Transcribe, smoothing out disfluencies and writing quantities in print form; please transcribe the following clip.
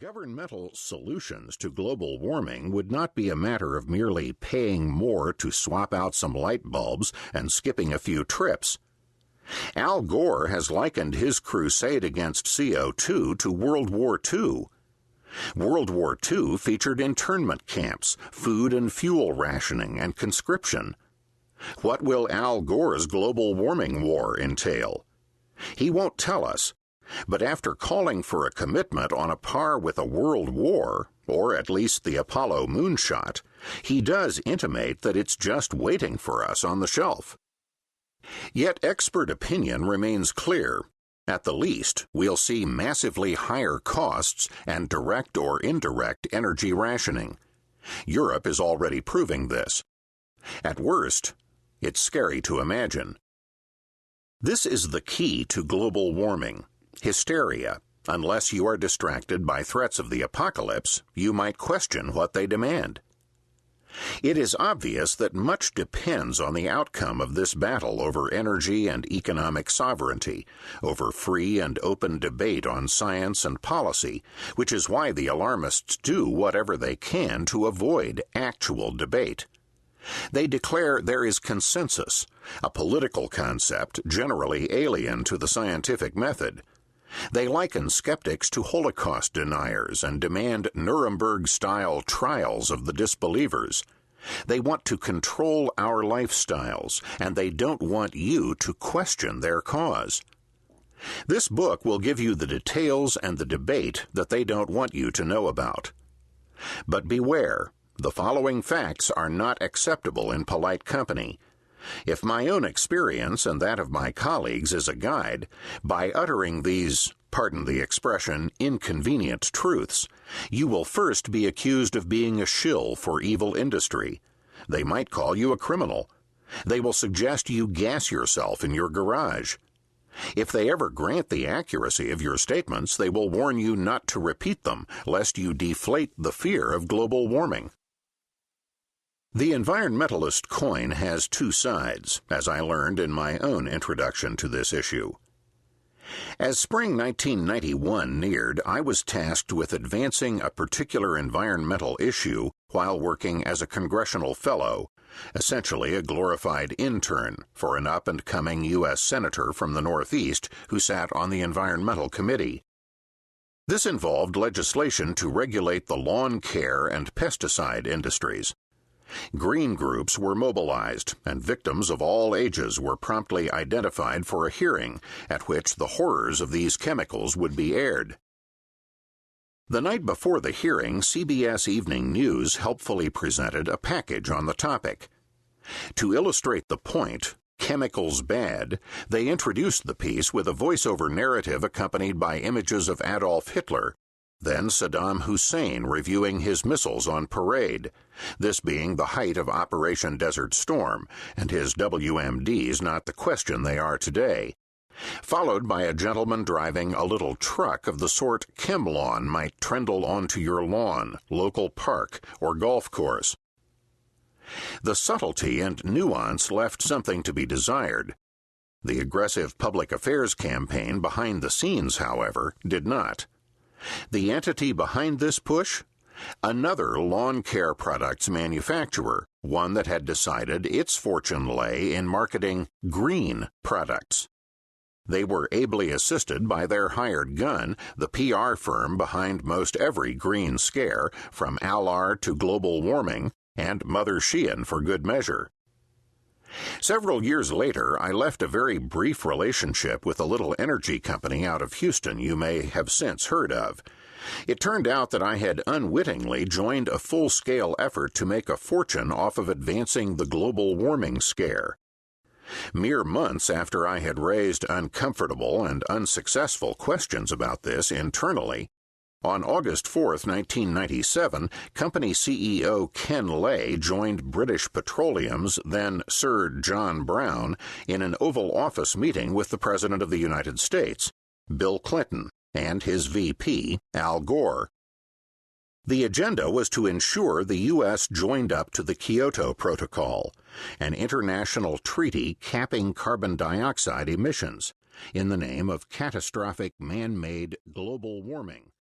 Governmental solutions to global warming would not be a matter of merely paying more to swap out some light bulbs and skipping a few trips. Al Gore has likened his crusade against CO2 to World War II. World War II featured internment camps, food and fuel rationing, and conscription. What will Al Gore's global warming war entail? He won't tell us. But after calling for a commitment on a par with a world war, or at least the Apollo moonshot, he does intimate that it's just waiting for us on the shelf. Yet expert opinion remains clear. At the least, we'll see massively higher costs and direct or indirect energy rationing. Europe is already proving this. At worst, it's scary to imagine. This is the key to global warming. Hysteria. Unless you are distracted by threats of the apocalypse, you might question what they demand. It is obvious that much depends on the outcome of this battle over energy and economic sovereignty, over free and open debate on science and policy, which is why the alarmists do whatever they can to avoid actual debate. They declare there is consensus, a political concept generally alien to the scientific method. They liken skeptics to Holocaust deniers and demand Nuremberg-style trials of the disbelievers. They want to control our lifestyles, and they don't want you to question their cause. This book will give you the details and the debate that they don't want you to know about. But beware, the following facts are not acceptable in polite company. If my own experience and that of my colleagues is a guide, by uttering these, pardon the expression, inconvenient truths, you will first be accused of being a shill for evil industry. They might call you a criminal. They will suggest you gas yourself in your garage. If they ever grant the accuracy of your statements, they will warn you not to repeat them, lest you deflate the fear of global warming. The environmentalist coin has two sides, as I learned in my own introduction to this issue. As spring 1991 neared, I was tasked with advancing a particular environmental issue while working as a congressional fellow, essentially a glorified intern for an up-and-coming U.S. senator from the Northeast who sat on the Environmental Committee. This involved legislation to regulate the lawn care and pesticide industries. Green groups were mobilized, and victims of all ages were promptly identified for a hearing at which the horrors of these chemicals would be aired. The night before the hearing, CBS Evening News helpfully presented a package on the topic. To illustrate the point, Chemicals Bad, they introduced the piece with a voiceover narrative accompanied by images of Adolf Hitler, then Saddam Hussein reviewing his missiles on parade, this being the height of Operation Desert Storm, and his WMDs not the question they are today, followed by a gentleman driving a little truck of the sort ChemLawn might trundle onto your lawn, local park, or golf course. The subtlety and nuance left something to be desired. The aggressive public affairs campaign behind the scenes, however, did not. The entity behind this push? Another lawn care products manufacturer, one that had decided its fortune lay in marketing green products. They were ably assisted by their hired gun, the PR firm behind most every green scare, from Alar to global warming, and Mother Sheehan for good measure. Several years later, I left a very brief relationship with a little energy company out of Houston you may have since heard of. It turned out that I had unwittingly joined a full-scale effort to make a fortune off of advancing the global warming scare. Mere months after I had raised uncomfortable and unsuccessful questions about this internally, on August 4, 1997, company CEO Ken Lay joined British Petroleum's then Sir John Browne in an Oval Office meeting with the President of the United States, Bill Clinton, and his VP, Al Gore. The agenda was to ensure the U.S. joined up to the Kyoto Protocol, an international treaty capping carbon dioxide emissions, in the name of catastrophic man-made global warming.